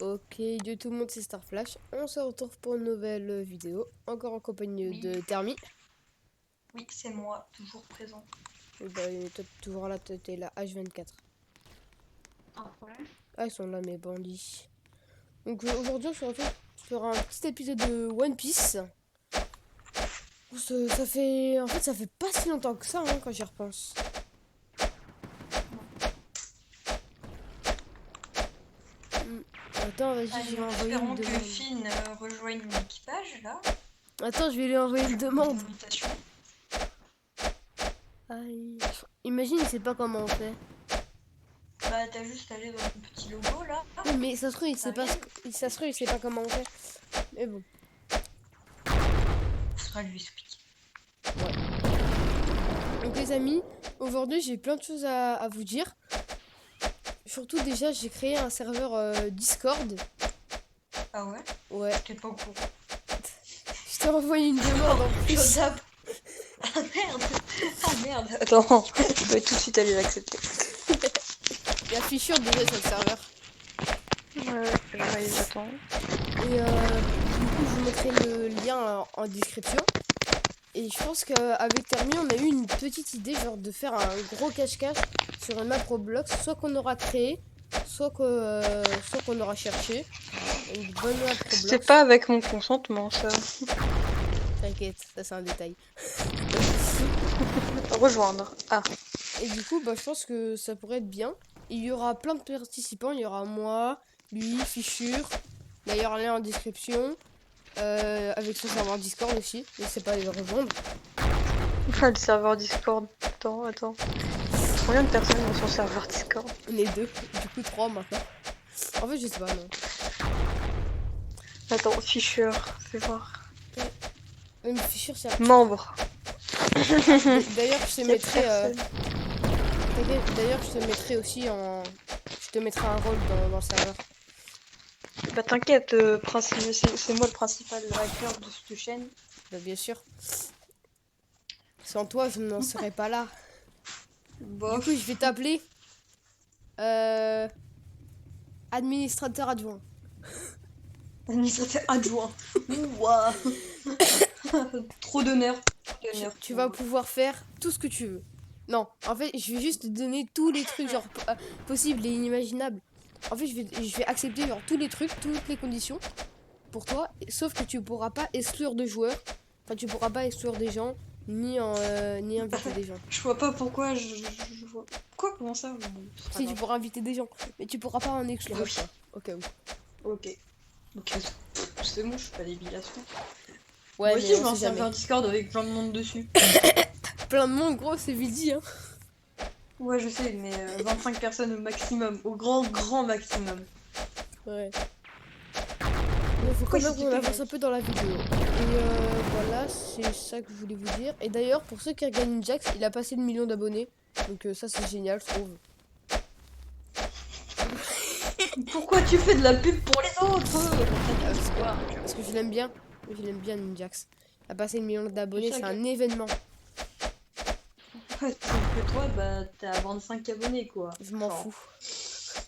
Ok, de tout le monde, c'est Starflash. On se retrouve pour une nouvelle vidéo, encore en compagnie Oui. de Thermi. Oui, c'est moi, toujours présent. Et bah, toi, toujours là, t'es là, H24. Ah, ils sont là, mes bandits. Donc aujourd'hui, on se retrouve sur un petit épisode de One Piece. Ça fait... En fait, ça fait pas si longtemps que ça, hein, quand j'y repense. Attends, vas-y, je Allez, vais en envoyer une espérant que demande. Finn rejoigne l'équipage, là. Attends, je vais lui envoyer une demande. Invitation. Aïe. Imagine, il sait pas comment on fait. Bah, t'as juste allé dans ton petit logo, là. Oui, mais ça se trouve, il Ça sait pas, vient. ça se trouve, il sait pas comment on fait. Mais bon. Faudra lui expliquer. Donc les amis, aujourd'hui j'ai plein de choses à vous dire. Surtout déjà j'ai créé un serveur Discord. Ah ouais? Ouais, J'étais pas au courant. je t'ai envoyé une demande en Je plus. tape. Ah merde! Ah merde! Attends, je dois tout de suite aller l'accepter. Il y a Fisher déjà sur le serveur. Ouais, j'attends. Et du coup je vous mettrai le lien en description. Et je pense qu'avec Termi on a eu une petite idée genre de faire un gros cache-cache sur une map Roblox. Soit qu'on aura créé, soit qu'on aura cherché. Une bonne map C'était Roblox. pas avec mon consentement, ça. T'inquiète, ça c'est un détail. Rejoindre. Ah. Et du coup, bah, je pense que ça pourrait être bien. Il y aura plein de participants. Il y aura moi, lui, Fichur. D'ailleurs, lien en description. Avec son serveur Discord aussi. N'hésitez pas à les rejoindre. Le serveur Discord. Attends. Combien de personnes dans son serveur Discord? On est deux. Du coup, trois maintenant. En fait, je sais pas, non. Attends, Fisher, fais voir. Même Fichur, c'est un... Membre. D'ailleurs, je te Quelle mettrai... personne? D'ailleurs, je te mettrai aussi en... Je te mettrai un rôle dans le serveur. Bah t'inquiète, c'est moi le principal acteur de cette chaîne. Bah, bien sûr. Sans toi, je n'en serais pas là. Du coup, je vais Bof. t'appeler... Administrateur adjoint. Administrateur adjoint. Ouah. Trop d'honneur. Tu vas pouvoir faire tout ce que tu veux. Non, en fait, je vais juste te donner tous les trucs genre possibles et inimaginables. En fait, je vais accepter genre tous les trucs, toutes les conditions pour toi, sauf que tu pourras pas exclure de joueurs. Enfin, tu pourras pas exclure des gens ni inviter des gens. Je vois pas pourquoi je vois. Quoi, comment ça? Bon, c'est pas Si, tu grave. pourras inviter des gens, mais tu pourras pas en exclure. Oui. Quoi, au cas où. Ok. Ok. C'est bon, je suis pas débile à ce point. Ouais, Moi mais aussi, je on veux un sait jamais. serveur Discord avec plein de monde dessus. Plein de monde, gros, c'est vite dit, hein. Ouais, je sais, mais 25 personnes au maximum. Au grand maximum. Ouais. Il faut quand même qu'on avance un peu dans la vidéo. Et voilà, c'est ça que je voulais vous dire. Et d'ailleurs, pour ceux qui regardent Ninjax, il a passé le million d'abonnés. Donc ça, c'est génial, je trouve. Pourquoi tu fais de la pub pour les autres? Parce que je l'aime bien. Je l'aime bien, Ninjax. Il a passé le million d'abonnés, sais c'est que- un événement. Ouais, sauf que toi, bah, t'as 25 abonnés, quoi. Je m'en Enfin, fous.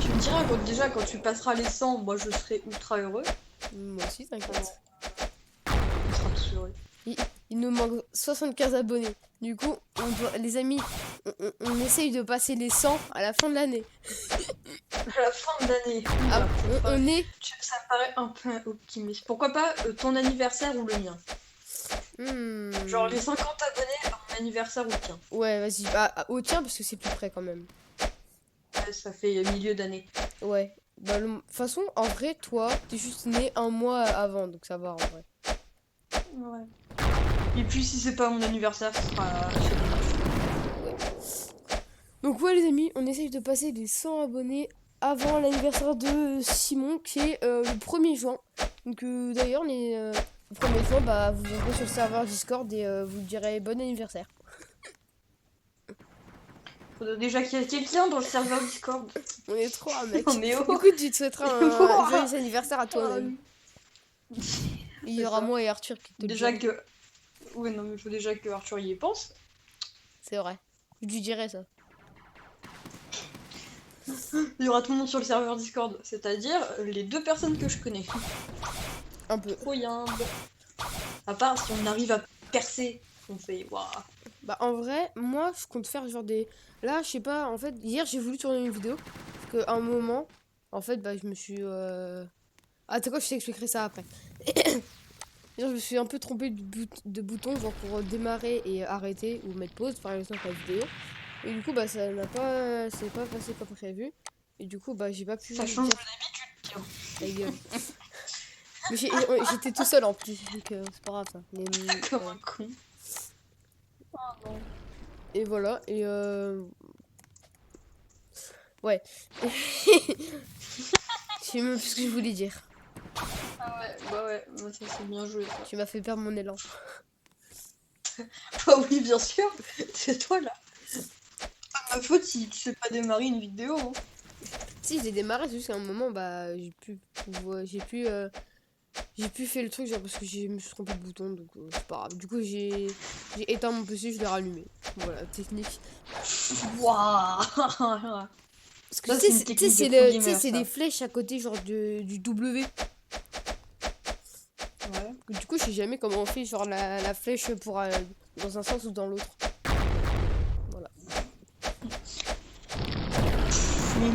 tu me diras, déjà, quand tu passeras les 100, moi, je serai ultra heureux. Moi aussi, t'inquiète. On sera tous heureux. Il nous manque 75 abonnés. Du coup, les amis, on essaye de passer les 100 à la fin de l'année. À la fin de l'année. Ah, on est... Ça me paraît un peu optimiste. Pourquoi pas ton anniversaire ou le mien? Genre les 50 abonnés à mon anniversaire ou le tien. Ouais, vas-y. Bah, au tien, parce que c'est plus près quand même. Ouais, ça fait milieu d'année. Ouais. Bah, de toute façon, en vrai, toi, t'es juste né un mois avant, donc ça va en vrai. Ouais. Et puis si c'est pas mon anniversaire, ce sera chez moi. Donc ouais, les amis, on essaye de passer les 100 abonnés avant l'anniversaire de Simon, qui est le 1er juin. Donc d'ailleurs, le 1er juin, bah, vous viendrez sur le serveur Discord et vous direz bon anniversaire. Faudrait déjà qu'il y ait quelqu'un dans le serveur Discord. On est trois, mec. On est Du haut. coup, tu te souhaiteras un joyeux anniversaire à toi-même. Il y aura ça. moi et Arthur qui te le Déjà diront. que. Ouais, non, mais faut déjà que Arthur y pense. C'est vrai. Je lui dirai ça. Il y aura tout le monde sur le serveur Discord, c'est-à-dire les 2 personnes que je connais. Un peu. Incroyable. À part si on arrive à percer, on fait waouh. Bah en vrai, moi je compte faire genre des... Là, je sais pas, en fait, hier j'ai voulu tourner une vidéo. Parce qu'à un moment, en fait, bah je me suis... Ah, t'as quoi, je t'expliquerai ça après. Genre, je me suis un peu trompée de bouton, genre pour démarrer et arrêter ou mettre pause, par exemple, la vidéo. Et du coup, bah ça n'a pas... C'est pas passé comme prévu. Et du coup, bah j'ai pas pu... Ça change dire... d'habitude. Ta gueule. Mais j'étais tout seul en plus, donc c'est pas grave ça. Mais, Comme un con. Oh non. et voilà, et ouais. Je sais même plus ce que je voulais dire. Ah ouais, bah ouais, moi ça c'est bien joué ça. Tu m'as fait perdre mon élan. Ah oui, bien sûr, c'est toi là. Pas ma faute si tu sais pas démarrer une vidéo. Hein. Si, j'ai démarré, c'est juste qu'à un moment, bah, j'ai pu faire le truc, genre, parce que je me suis trompé de bouton, donc c'est pas grave. Du coup, j'ai éteint mon PC, je l'ai rallumé. Voilà, technique. Waouh. Parce que Ça, tu c'est une sais, technique de tu sais, pro gamer, c'est ça. des flèches à côté, genre, du W. Ouais. Du coup, je sais jamais comment on fait, genre, la flèche pour dans un sens ou dans l'autre. Voilà.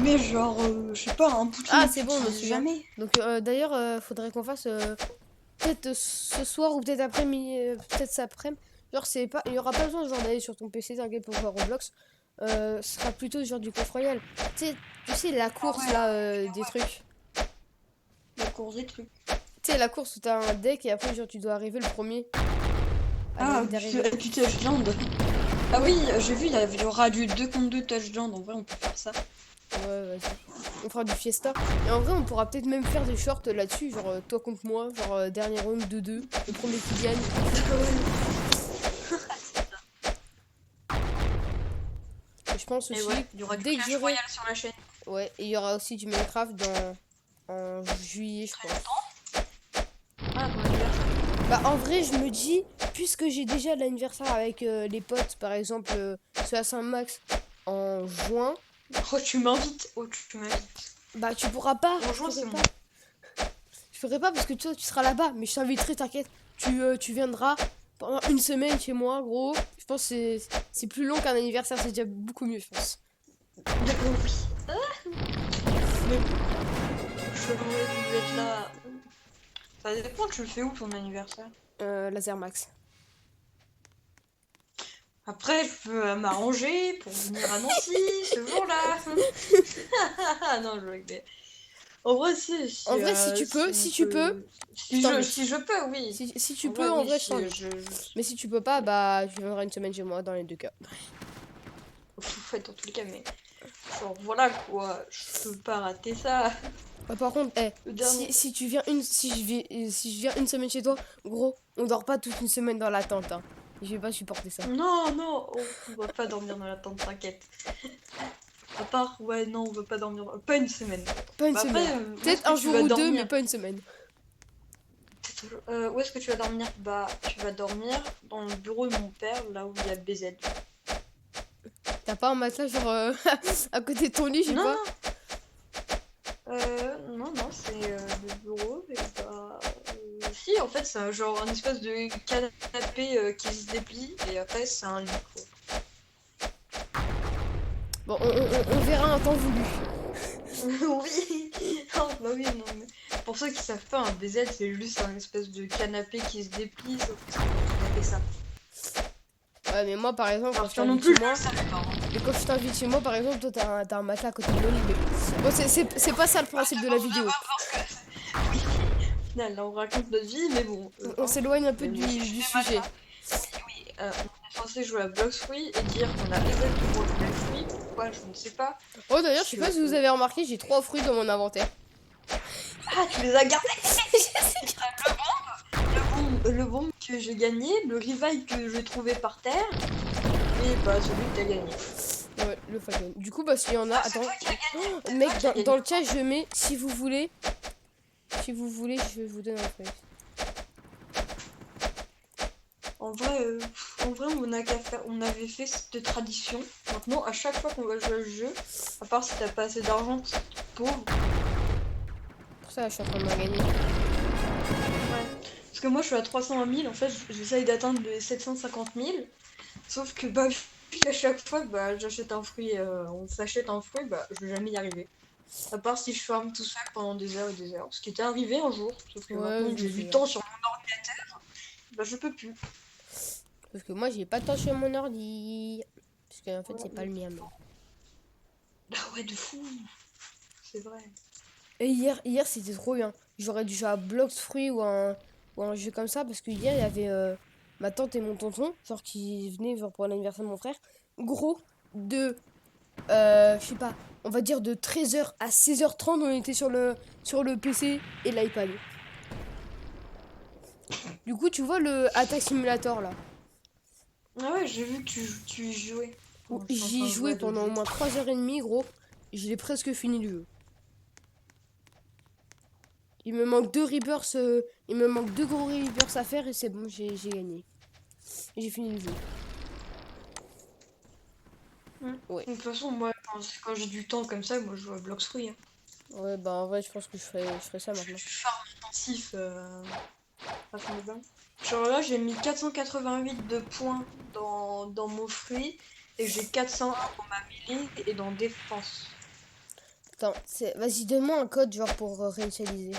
Mais genre, je sais pas, un bouton. Ah, c'est bon, je me j'utilise souviens. jamais. Donc, d'ailleurs, faudrait qu'on fasse peut-être ce soir ou peut-être après-midi, peut-être cet après-midi. Genre, c'est pas, il y aura pas besoin genre d'aller sur ton PC, t'inquiète, pour jouer à Roblox. Ce sera plutôt genre du Clash Royale. Tu sais la course ouais, là des trucs. La course des trucs. Tu sais la course où t'as un deck et après genre tu dois arriver le premier. Ah, d'arriver. du touchdown. Ah oui, j'ai vu, il y aura du 2 contre 2 touchdown. En vrai, on peut faire ça. Ouais, vas-y. On fera du fiesta. Et en vrai, on pourra peut-être même faire des shorts là-dessus, genre toi contre moi, genre dernier round 2-2, le premier qui gagne. Et je pense Et aussi, ouais, il y aura du Clash Royale sur la chaîne. Ouais, et il y aura aussi du Minecraft en juillet, je pense. Ah, ton anniversaire. Bah, en vrai, je me dis, puisque j'ai déjà l'anniversaire avec les potes, par exemple, ceux à Saint-Max en juin, Oh, tu m'invites. Oh, tu m'invites. bah, tu pourras pas. En juin, c'est bon. Je ferai pas parce que toi, tu seras là-bas, mais je t'inviterai, t'inquiète. Tu viendras pendant une semaine chez moi, gros. Je pense que c'est plus long qu'un anniversaire, c'est déjà beaucoup mieux, je pense. D'accord, oui. Mais je vais être là. Ça dépend, tu le fais où ton anniversaire? Laser Max. Après, je peux m'arranger pour venir à Nancy ce jour-là. Non, je rigole. En vrai, si. En vrai, si tu peux, si tu peux. Si je peux, oui. Si tu En peux, vrai, en oui, vrai, si, je t'invite. Mais si tu peux pas, bah, tu viendras une semaine chez moi dans les deux cas. Ouais, dans tous les cas, mais. Genre, voilà quoi. Je peux pas rater ça. Bah, par contre, Le dernier. si tu viens si je viens une semaine chez toi, gros, on dort pas toute une semaine dans la tente, hein. Je vais pas supporter ça. Non, non, on va pas dormir dans la tente, t'inquiète. À part, ouais, non, on va pas dormir. Pas une semaine. Pas une Bah, semaine. après, Peut-être un jour ou deux, mais pas une semaine. Où est-ce que tu vas dormir? Bah, tu vas dormir dans le bureau de mon père, là où il y a BZ. T'as pas un matelas genre à côté de ton lit, je sais Non, pas. non, c'est le bureau. Et bah, si, en fait, c'est genre un espèce de canapé qui se déplie, et après, c'est un lit. Quoi. Bon, on verra un temps voulu. Oui, non, bah oui, non, mais pour ceux qui savent pas, un BZ c'est juste un espèce de canapé qui se déplie, sauf que c'est un canapé ça. Ouais, mais moi par exemple, quand je non t'invite plus, chez moi, je le savais pas. et quand je t'invite chez moi, par exemple, toi t'as un matelas à côté de mon lit. Mais bon, c'est pas ça le principe de la vidéo. Oui, au final, là on raconte notre vie, mais bon. On s'éloigne un peu du sujet. Oui, on est censé jouer à Blox Free et dire qu'on a exactement le même fruit. Pourquoi, je ne sais pas. Oh d'ailleurs, je sais pas si vous avez remarqué, j'ai 3 fruits dans mon inventaire. Ah, tu les as gardés. Le bombe que j'ai gagné, le revive que j'ai trouvé par terre, et bah celui que t'as gagné. Ouais, le Falcon. Du coup, bah s'il y en a, attends. Oh, mec, dans le chat, je mets, si vous voulez, je vous donne un feuille. En vrai, En vrai, on avait fait cette tradition. Maintenant, à chaque fois qu'on va jouer à ce jeu, à part si t'as pas assez d'argent, t'es pauvre. Pour ça, je suis en train de me gagner. Ouais. Parce que moi, je suis à 320 000. En fait, j'essaye d'atteindre les 750 000. Sauf que, bah, vu qu'à chaque fois, bah, j'achète un fruit, on s'achète un fruit, bah, je vais jamais y arriver. À part si je farme tout seul pendant des heures et des heures. Ce qui était arrivé un jour. Sauf que Ouais, maintenant je que j'ai sais. du temps sur mon ordinateur, bah, je peux plus. Parce que moi, j'ai pas touché mon ordi. Parce que, en fait, c'est Ouais. pas le mien. Mais... Ah ouais, de fou. C'est vrai. Et hier c'était trop bien. J'aurais dû jouer à Blox Fruits ou un jeu comme ça. Parce que hier, il y avait ma tante et mon tonton, genre qui venaient genre, pour l'anniversaire de mon frère. Gros, de, je sais pas, on va dire de 13h à 16h30, on était sur le PC et l'iPad. Du coup, tu vois le Attack Simulator là. Ah ouais, j'ai vu que tu y jouais. Enfin, je suis en J'y train ai de jouer joué à d'autres pendant au jeux. moins 3h30, gros. Je l'ai presque fini le jeu. Il me manque 2 rebirths, il me manque 2 gros rebirths à faire et c'est bon, j'ai gagné. Et j'ai fini le jeu. Ouais. De toute façon, moi, quand j'ai du temps comme ça, moi, je joue à Blox Fruits. Hein. Ouais, bah en vrai, je pense que je ferai ça Je fais maintenant. du farm intensif à fond de bain. Genre là, j'ai mis 488 de points dans mon fruit et j'ai 401 dans ma mêlée et dans défense. Attends, vas-y, donne-moi un code genre pour réinitialiser.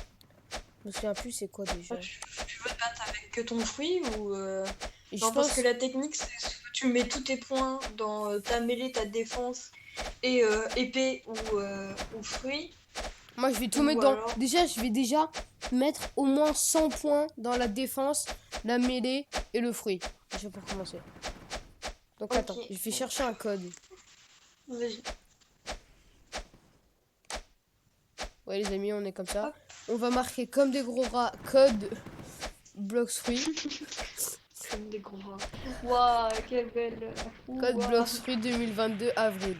Je me souviens plus c'est quoi déjà. Ah, tu veux te battre avec que ton fruit ou Et je Non, parce pense, que la technique, c'est soit tu mets tous tes points dans ta mêlée, ta défense et épée ou fruit. moi je vais tout mettre Ou dans... alors... Déjà, je vais déjà mettre au moins 100 points dans la défense, la mêlée et le fruit. Déjà pour commencer. Donc Ok. attends, je vais chercher un code. Vas-y. Ouais les amis, on est comme ça. Hop. On va marquer comme des gros rats code Blox Fruits. Comme des gros rats. Waouh, quelle belle. Code Waouh. Blox Fruits 2022 avril.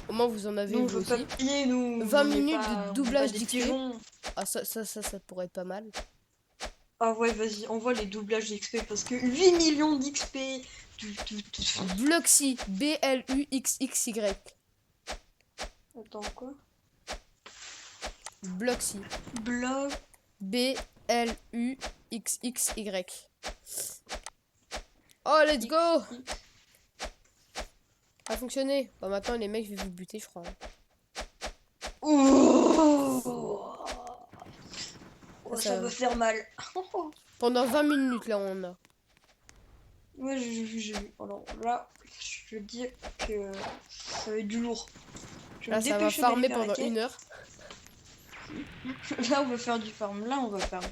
Au moins vous en avez Nous, on vous veut pas aussi. payer, nous. 20 On n'est minutes pas, de on n'est pas doublage des d'XP. pigeons. Ah ça pourrait être pas mal. Ah ouais, vas-y, envoie les doublages d'XP parce que 8 millions d'XP. Bloxy, Bluxxy. Attends, quoi? Bloxy, Blog. Bluxxy. Oh, let's go! A fonctionné. Bah maintenant les mecs, je vais vous buter, je crois. Oh, ça va faire mal. Pendant 20 minutes là on a. Ouais, j'ai vu. Alors là, je veux dire que ça va être du lourd. Je vais Là me ça va dépêcher farmer d'aller pendant faire 1 heure. Là, on va faire du farm. Là, on va farm.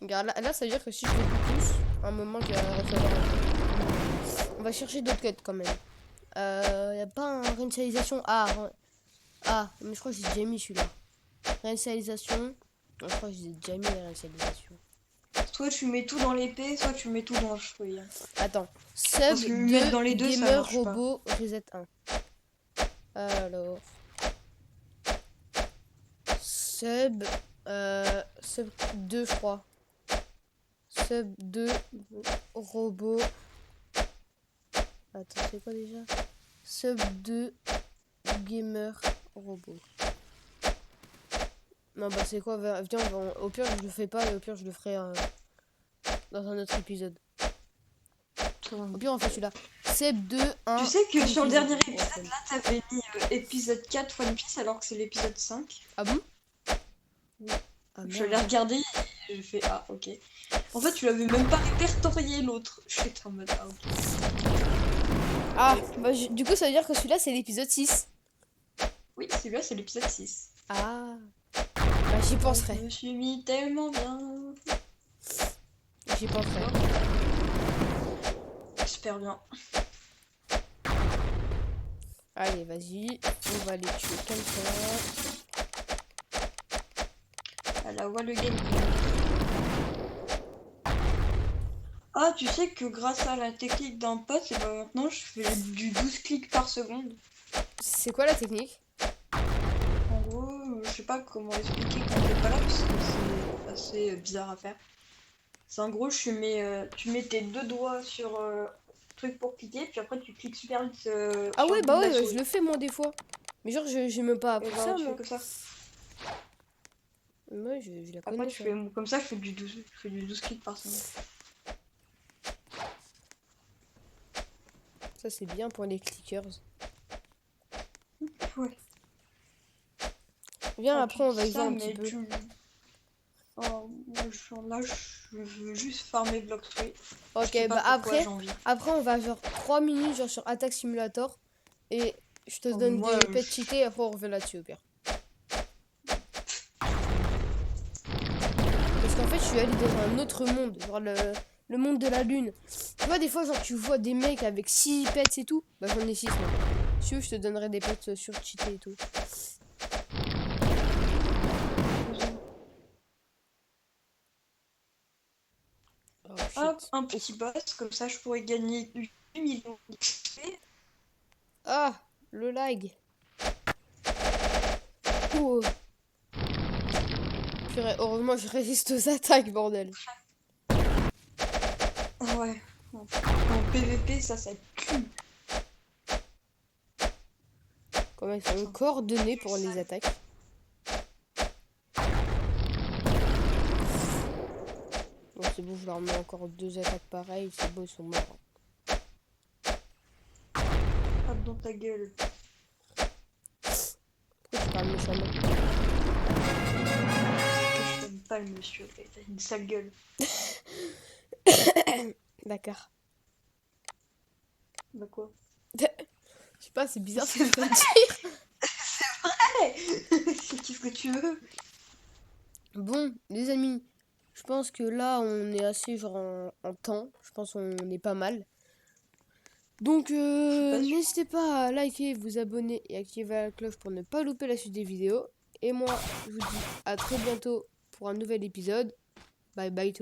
Regarde, là ça veut dire que si je fais du pouce, à un moment je vais recevoir un... On va chercher d'autres codes quand même. Y a pas un réinitialisation. Ah, mais je crois que j'ai déjà mis celui-là. Réinitialisation. Je crois que j'ai déjà mis la réinitialisation. Soit tu mets tout dans l'épée, soit tu mets tout dans le fruit. Attends. Sub Parce que mettre dans les deux, ça gamer marche pas. robot reset 1. Alors. Sub 2 je crois. Sub 2 robot. Attends, c'est quoi déjà? Sub 2 gamer robot. Non bah c'est quoi? Viens, au pire je le fais pas et au pire je le ferai dans un autre épisode. Au pire on fait celui-là. Sub 2 1. Tu sais que sur le dernier épisode. épisode, là, t'avais mis épisode 4 One Piece alors que c'est l'épisode 5. Ah bon? Ah, Je merde. l'ai regardé et j'ai fait ah ok. En fait tu l'avais même pas répertorié l'autre. J'étais en mode ah ok. Ah bah du coup ça veut dire que celui-là c'est l'épisode 6. Oui celui-là c'est l'épisode 6. Ah bah j'y penserai. Je me suis mis tellement bien. J'y penserai. J'espère bien. Allez vas-y, on va les tuer comme ça. À la voix le game. Ah tu sais que grâce à la technique d'un pote, et ben maintenant je fais du 12 clics par seconde. C'est quoi la technique? En gros, je sais pas comment expliquer quand t'es pas là parce que c'est assez bizarre à faire. C'est en gros, tu mets tes deux doigts sur truc pour cliquer, puis après tu cliques super vite Ah sur ouais, le bout bah de la ouais, je souris. le fais moi des fois. Mais genre, j'ai même pas Et appris bah ça, tu fais moi. que ça. Ouais, je la Après connais, tu ça. fais comme ça, je fais du 12 clics par seconde. Ça, c'est bien pour les clickers. Ouais. Viens, Ah, tu après, on dis va y jouer ça, un petit mais peu. Oh, moi, là, je veux juste farmer Block 3. Je Ok, sais pas bah pourquoi j'ai après, envie. après, on va genre 3 minutes genre sur Attack Simulator. Et je te Oh, donne moi, des pets cheatés et après, on revient là-dessus, au pire. Parce qu'en fait, je suis allée dans un autre monde, genre le monde de la lune. Tu vois, des fois, genre, tu vois des mecs avec 6 pets et tout. Bah, j'en ai 6 moi. Si tu veux, je te donnerai des pets sur cheatés et tout. Oh hop, shit. un Ouf. petit boss, comme ça je pourrais gagner 8 millions d'XP. Ah, le lag. Oh. Purée, heureusement, je résiste aux attaques, bordel. Ah ouais, en PVP, ça pue. Comment ils sont coordonnés pour les attaques. Bon, c'est bon, je leur mets encore 2 attaques pareilles. C'est beau, ils sont morts. Hop dans ta gueule. Pourquoi tu parles méchamment? Je t'aime pas le monsieur, t'as une sale gueule. D'accord. Bah quoi? Je sais pas, c'est bizarre ce que C'est je viens de dire. vrai. Qu'est-ce que tu veux? Bon, les amis, je pense que là, on est assez genre en temps. Je pense qu'on est pas mal. Donc, Je suis pas sûre. n'hésitez pas à liker, vous abonner et activer la cloche pour ne pas louper la suite des vidéos. Et moi, je vous dis à très bientôt pour un nouvel épisode. Bye bye tout le monde.